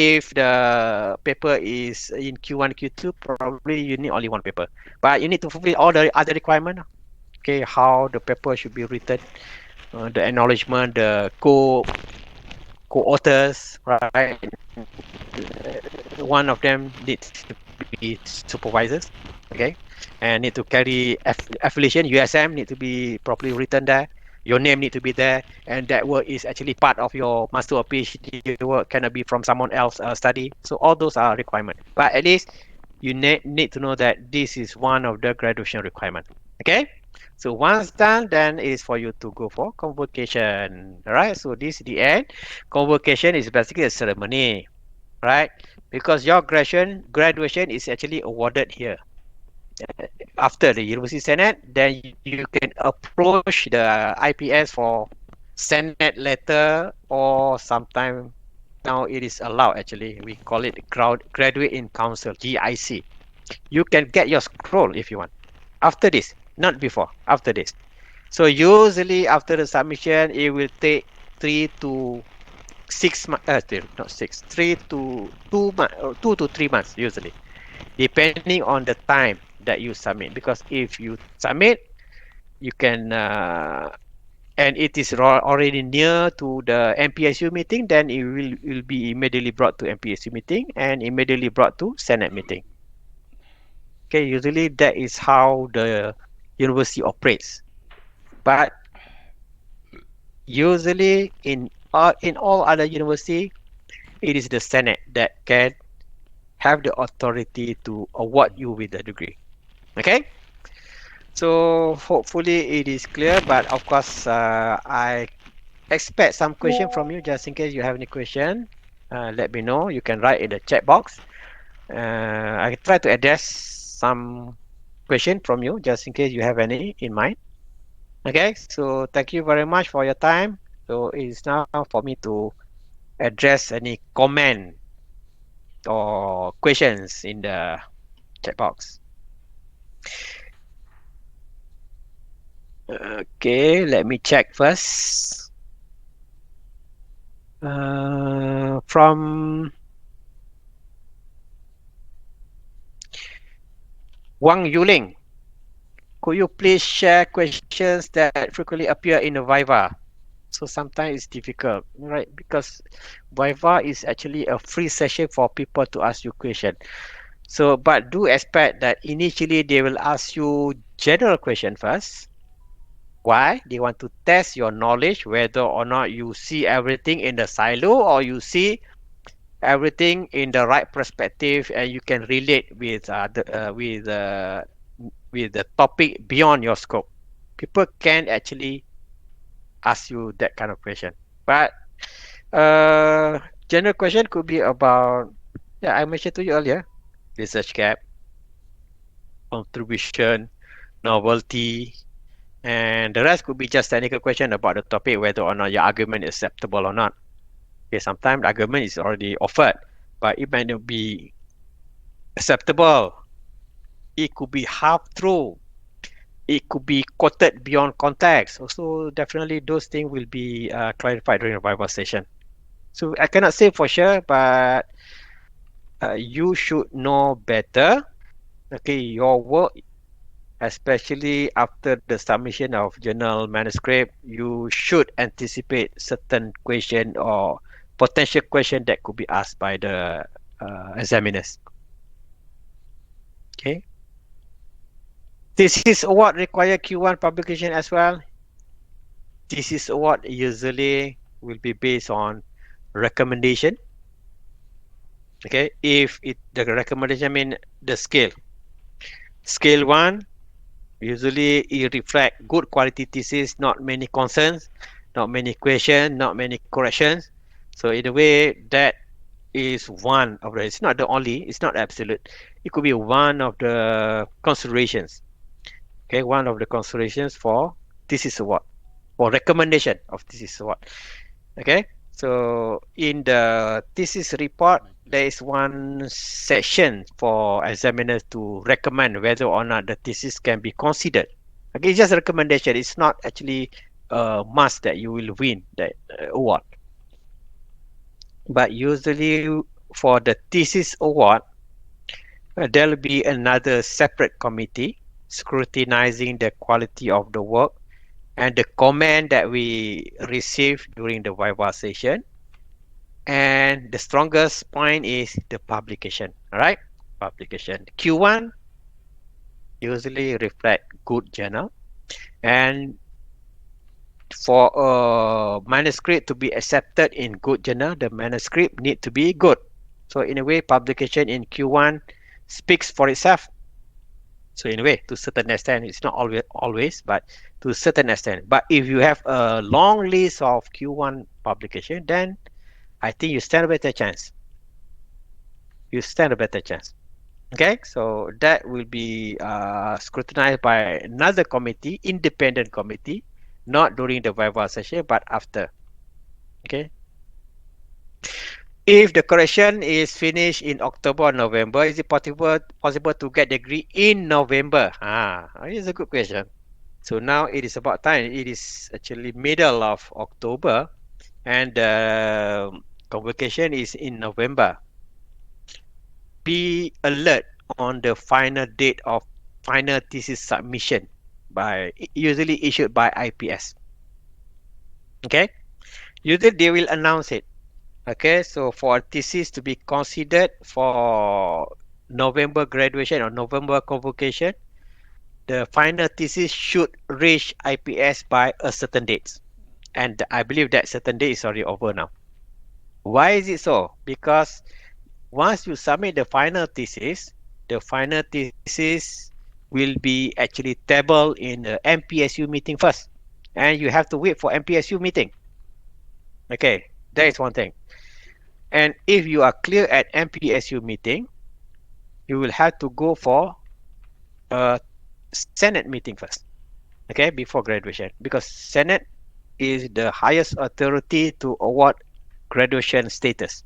if the paper is in Q1, Q2, probably you need only one paper. But you need to fulfill all the other requirements. Okay, how the paper should be written, the acknowledgement, the co-authors, right? One of them needs to be supervisors, okay, and need to carry affiliation. USM need to be properly written there. Your name need to be there, and that work is actually part of your master or PhD work. Cannot be from someone else study. So all those are requirements. But at least you need to know that this is one of the graduation requirement. Okay. So once done, then it is for you to go for convocation. All right. So this is the end. Convocation is basically a ceremony, right? Because your graduation is actually awarded here after the University Senate. Then you can approach the IPS for Senate letter, or sometime now it is allowed actually. We call it Graduate in Council, GIC. You can get your scroll if you want after this, not before, after this. So usually after the submission, it will take 3 to 6 months, not six, 3 to 2 months, or 2 to 3 months usually, depending on the time that you submit. Because if you submit, you can, and it is already near to the MPSU meeting, then it will be immediately brought to MPSU meeting and immediately brought to Senate meeting. Okay, usually that is how the university operates. But usually in all other university, it is the Senate that can have the authority to award you with the degree. Okay, so hopefully it is clear, but of course I expect some question from you. Just in case you have any question, let me know. You can write in the chat box. I try to address some question from you, just in case you have any in mind. Okay, so thank you very much for your time. So it is now for me to address any comment or questions in the chat box. Okay, let me check first. From Wang Yuling, could you please share questions that frequently appear in the Viva? So sometimes it's difficult, right? Because Viva is actually a free session for people to ask you questions. So, but do expect that initially they will ask you general question first. Why? They want to test your knowledge, whether or not you see everything in the silo or you see everything in the right perspective, and you can relate with the topic beyond your scope. People can actually ask you that kind of question. But general question could be about, yeah, I mentioned to you earlier, research gap, contribution, novelty, and the rest could be just technical question about the topic, whether or not your argument is acceptable or not. Okay, sometimes the argument is already offered, but it might not be acceptable. It could be half true. It could be quoted beyond context. Also, definitely those things will be clarified during the Bible session. So I cannot say for sure, but you should know better. Okay, your work, especially after the submission of journal manuscript, you should anticipate certain question or potential question that could be asked by the examiners. Okay. This is what require Q1 publication as well. This is what usually will be based on recommendation. Okay, if the recommendation mean the scale. Scale 1, usually it reflect good quality thesis, not many concerns, not many questions, not many corrections. So in a way, that is one of the, it's not the only, it's not absolute. It could be one of the considerations. Okay, one of the considerations for thesis award, for recommendation of thesis award. Okay, so in the thesis report, there is one section for examiners to recommend whether or not the thesis can be considered. Okay, it's just a recommendation. It's not actually a must that you will win that award. But usually for the thesis award, there will be another separate committee scrutinizing the quality of the work and the comment that we receive during the Viva session. And the strongest point is the publication. All right, publication. Q1 usually reflect good journal, and for a manuscript to be accepted in good journal, the manuscript need to be good. So in a way, publication in Q1 speaks for itself. So in a way, to certain extent, it's not always, but to certain extent. But if you have a long list of Q1 publication, then I think you stand a better chance. You stand a better chance. Okay, so that will be scrutinized by another committee, independent committee, not during the Viva session, but after. Okay, if the correction is finished in October or November, is it possible to get degree in November? It's a good question. So now it is about time. It is actually middle of October, and the convocation is in November. Be alert on the final date of final thesis submission by usually issued by IPS. Okay, usually they will announce it. Okay, so for a thesis to be considered for November graduation or November convocation, the final thesis should reach IPS by a certain date. And I believe that certain date is already over now. Why is it so? Because once you submit the final thesis will be actually tabled in the MPSU meeting first. And you have to wait for MPSU meeting. Okay, that is one thing. And if you are clear at MPSU meeting, you will have to go for a Senate meeting first. Okay, before graduation. Because Senate is the highest authority to award graduation status.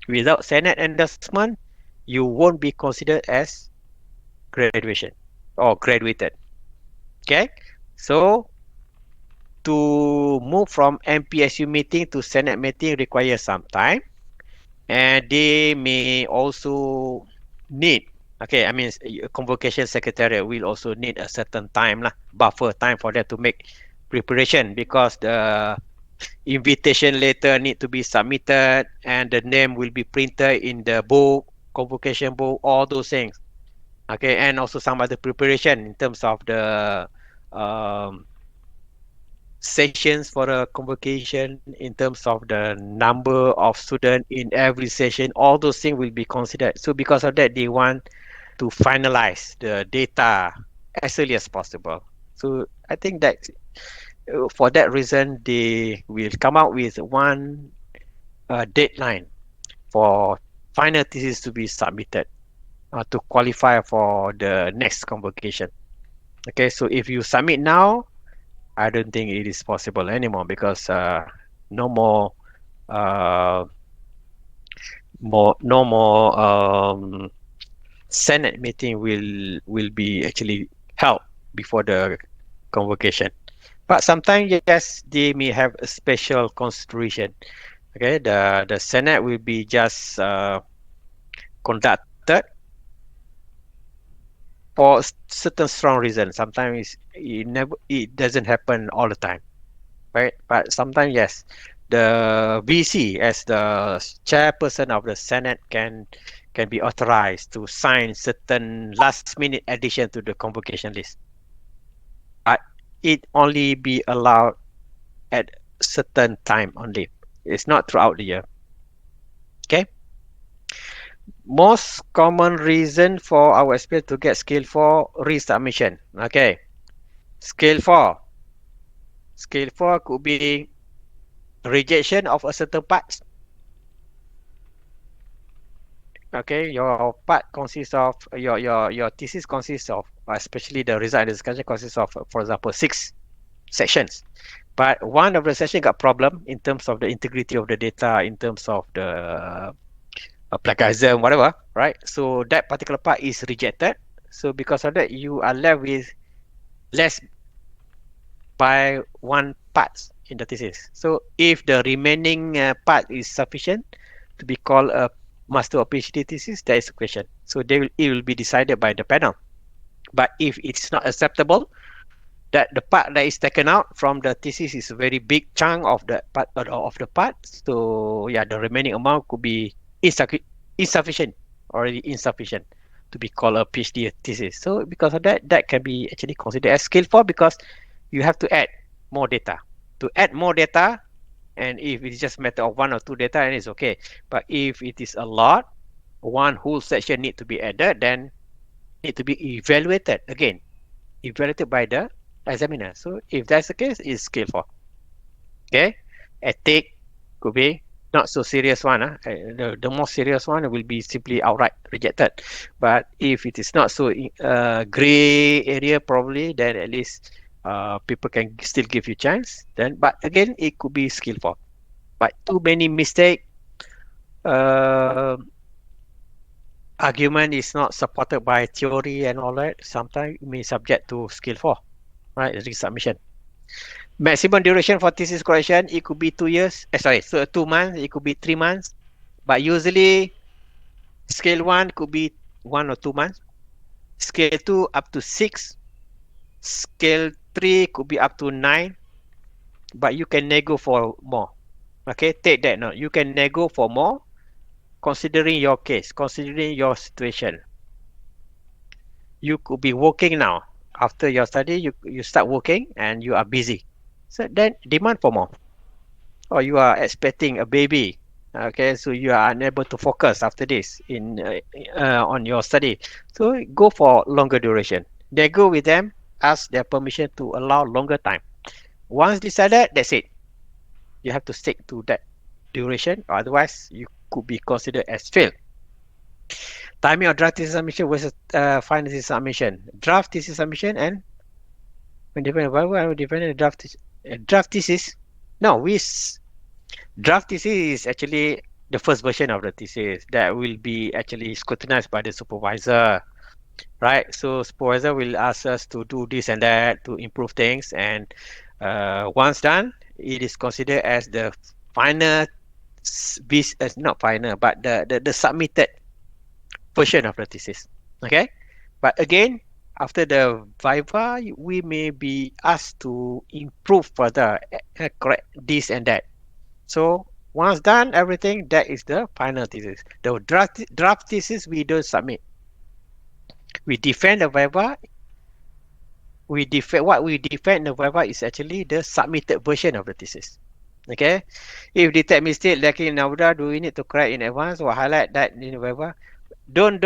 Without Senate endorsement, you won't be considered as graduation or graduated. Okay, so to move from MPSU meeting to Senate meeting requires some time, and they may also need. Okay, I mean, convocation secretariat will also need a certain time lah, buffer time for them to make preparation because the invitation letter need to be submitted and the name will be printed in the book, convocation book, all those things. Okay, and also some other preparation in terms of the um, sessions for the convocation, in terms of the number of students in every session, all those things will be considered. So because of that, they want to finalize the data as early as possible. So I think that for that reason, they will come out with one deadline for final thesis to be submitted to qualify for the next convocation. Okay, so if you submit now, I don't think it is possible anymore because no more, uh, no more Senate meeting will be actually held before the convocation. But sometimes yes, they may have a special consideration. Okay, the Senate will be just conducted for certain strong reasons. Sometimes it doesn't happen all the time, right? But sometimes yes, the VC as the chairperson of the Senate can be authorized to sign certain last minute addition to the convocation list. But it only be allowed at certain time only. It's not throughout the year. Okay. Most common reason for our aspirant to get scale 4 resubmission. Okay. Scale 4. Scale 4 could be rejection of a certain part. Okay, your part consists of your thesis consists of, especially the result and discussion consists of, for example, 6 sections. But one of the section got problem in terms of the integrity of the data, in terms of the plagiarism, whatever, right? So that particular part is rejected. So because of that, you are left with less by one part in the thesis. So if the remaining part is sufficient, to be called a master or PhD thesis, that is the question. So it will be decided by the panel. But if it's not acceptable, that the part that is taken out from the thesis is a very big chunk of the part. So yeah, the remaining amount could be insufficient, already insufficient to be called a PhD thesis. So because of that, that can be actually considered as skill 4 because you have to add more data. To add more data, and if it's just a matter of 1 or 2 data, then it's okay. But if it is a lot, one whole section need to be added, then need to be evaluated again, evaluated by the examiner. So if that's the case, it's skill 4. Okay, ethic could be not so serious one. The most serious one will be simply outright rejected. But if it is not so gray area, probably then at least people can still give you chance. Then, but again, it could be skill 4. But too many mistake. Uh, Argument is not supported by theory and all that. Sometimes it may subject to skill 4, right? Resubmission. Maximum duration for thesis correction, it could be 2 years. So 2 months, it could be 3 months. But usually, scale 1 could be 1 or 2 months. Scale 2 up to 6. Scale 3 could be up to 9. But you can nego for more. Okay, take that note. You can nego for more, considering your case, considering your situation. You could be working now. After your study, you start working and you are busy. So then demand for more. Or you are expecting a baby. Okay, so you are unable to focus after this on your study. So go for longer duration. They go with them, ask their permission to allow longer time. Once decided, that's it. You have to stick to that duration, otherwise you could be considered as failed. Timing of draft thesis submission versus final thesis submission. Draft thesis submission and when different why different draft thesis. No, draft thesis is actually the first version of the thesis that will be actually scrutinized by the supervisor, right? So supervisor will ask us to do this and that to improve things, and once done, it is considered as the final, not final, but the submitted version of the thesis. Okay, but again, after the Viva, we may be asked to improve further, correct this and that. So once done everything, that is the final thesis. The draft thesis we don't submit. We defend the Viva. What we defend the Viva is actually the submitted version of the thesis. Okay, if detect mistake lacking in Navda, do we need to correct in advance or highlight that in the Viva? Don't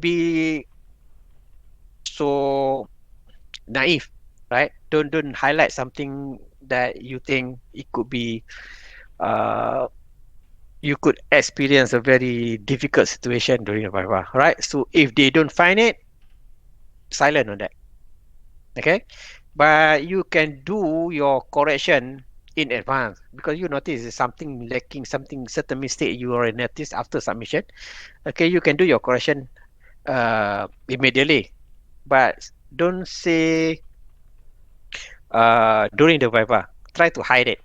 be so naive, right? Don't highlight something that you think it could be you could experience a very difficult situation during the Viva, right? So if they don't find it, silent on that. Okay, but you can do your correction in advance because you notice something lacking, certain mistake you already noticed after submission. Okay, you can do your correction immediately, but don't say during the Viva. Try to hide it.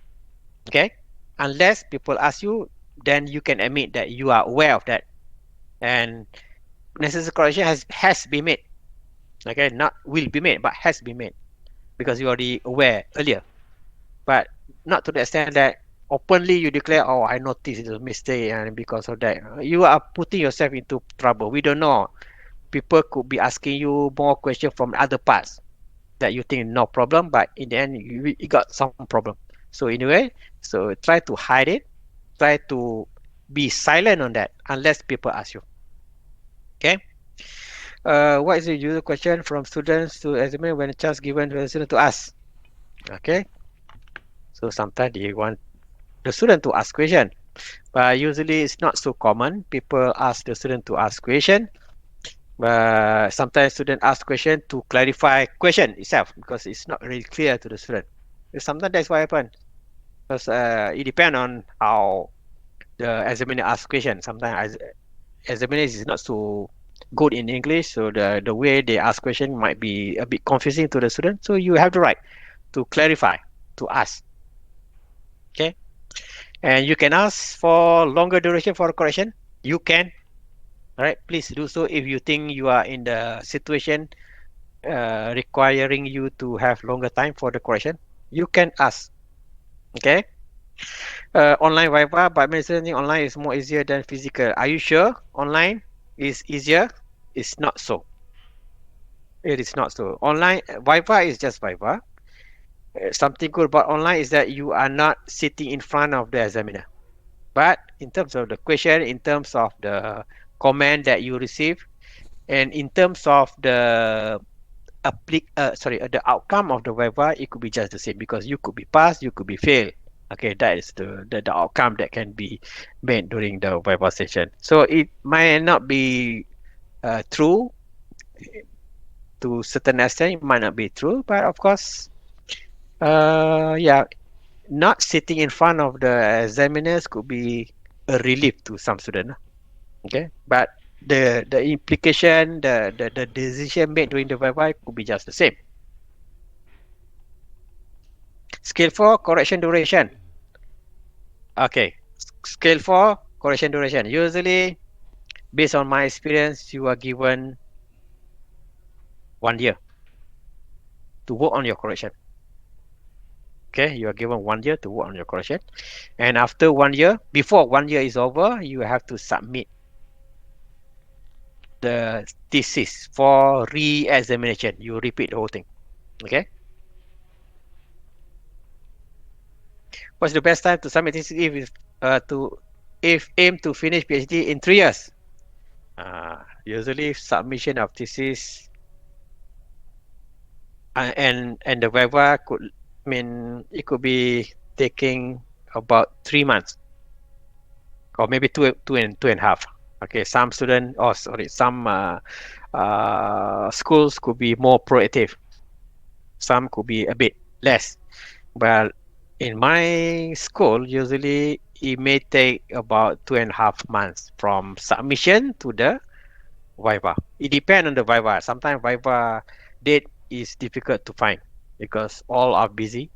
Okay, unless people ask you, then you can admit that you are aware of that, and necessary correction has been made. Okay, not will be made, but has been made because you already aware earlier. But not to the extent that openly you declare, oh, I noticed it's a mistake, and because of that, you are putting yourself into trouble. We don't know. People could be asking you more questions from other parts that you think no problem, but in the end you got some problem. So anyway, so try to hide it. Try to be silent on that unless people ask you. Okay. What is the usual question from students to examiner when a chance given to the student to ask? Okay. So sometimes they want the student to ask question, but usually it's not so common. People ask the student to ask question, but sometimes student ask question to clarify question itself because it's not really clear to the student. Sometimes that's what happens because it depends on how the examiner asks question. Sometimes examiner is not so good in English, so the way they ask question might be a bit confusing to the student. So you have the right to clarify, to ask. Okay. And you can ask for longer duration for correction. You can. All right, please do so if you think you are in the situation requiring you to have longer time for the correction. You can ask. Okay. Online Viva, but mentioning online is more easier than physical. Are you sure online is easier? It's not so. It is not so. Online Viva is just Viva. Something good about online is that you are not sitting in front of the examiner. But in terms of the question, in terms of the comment that you receive, and in terms of the the outcome of the Viva, it could be just the same because you could be passed, you could be failed. Okay, that is the outcome that can be made during the Viva session. So it might not be true to certain extent. It might not be true, but of course, yeah, not sitting in front of the examiners could be a relief to some student. Okay, but the implication, the decision made during the Viva could be just the same. Scale 4, correction duration. Okay, scale 4, correction duration. Usually, based on my experience, you are given 1 year to work on your correction. Okay, you are given 1 year to work on your correction. And after 1 year, before 1 year is over, you have to submit the thesis for re-examination. You repeat the whole thing. Okay. What's the best time to submit thesis if aim to finish PhD in 3 years? Usually submission of thesis and the Viva could mean it could be taking about 3 months or maybe two and a half. Okay, some student or sorry, some schools could be more proactive. Some could be a bit less. But in my school, usually it may take about 2.5 months from submission to the Viva. It depends on the Viva. Sometimes Viva date is difficult to find because all are busy.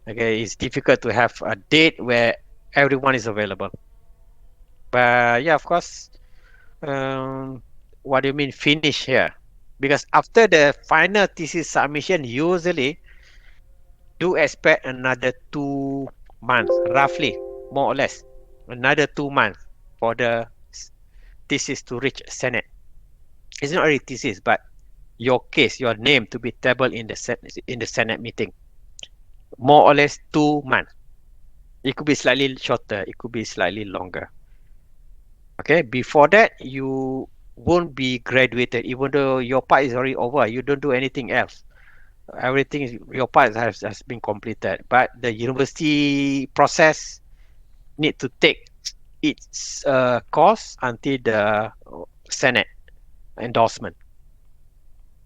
Okay, it's difficult to have a date where everyone is available. But yeah, of course. What do you mean finish here? Because after the final thesis submission, usually do expect another 2 months, roughly, more or less, another 2 months for the thesis to reach Senate. It's not really thesis, but your case, your name to be tabled in the Senate meeting. More or less 2 months. It could be slightly shorter. It could be slightly longer. Okay, before that, you won't be graduated, even though your part is already over. You don't do anything else. Everything is your part has been completed. But the university process need to take its course until the Senate endorsement.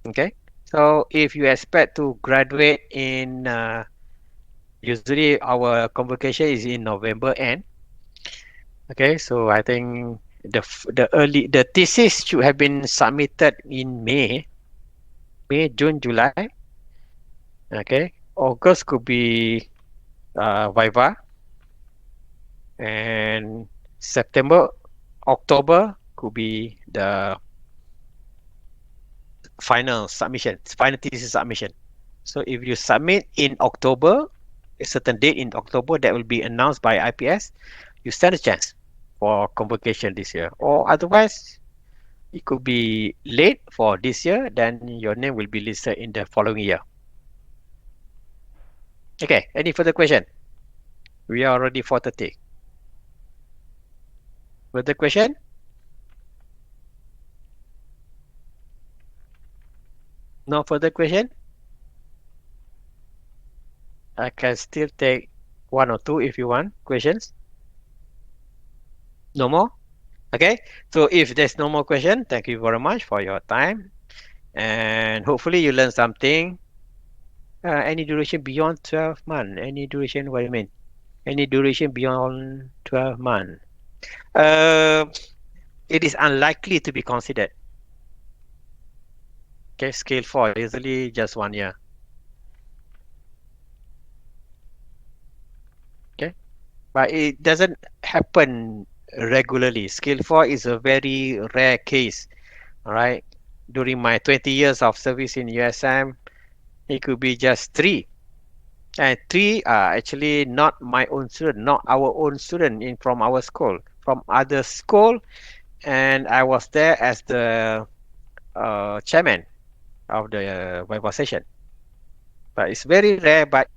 Okay, so if you expect to graduate in usually our convocation is in November end. Okay, so I think the thesis should have been submitted in May, June, July. Okay, August could be Viva, and September, October could be the final thesis submission. So if you submit in October, a certain date in October that will be announced by IPS, you stand a chance for convocation this year. Or otherwise, it could be late for this year, then your name will be listed in the following year. Okay, any further question? We are already 4:30. Further question? No further question? I can still take one or two if you want questions. No more? Okay, so if there's no more question, thank you very much for your time. And hopefully you learn something. Any duration beyond 12 months? Any duration, what do you mean? Any duration beyond 12 months? Uh, it is unlikely to be considered. Okay, scale 4, usually just 1 year. Okay, but it doesn't happen regularly. Skill 4 is a very rare case. All right. During my 20 years of service in USM, it could be just three. And three are actually not my own student, not our own student in from our school, from other school. And I was there as the chairman of the Viva session. But it's very rare, but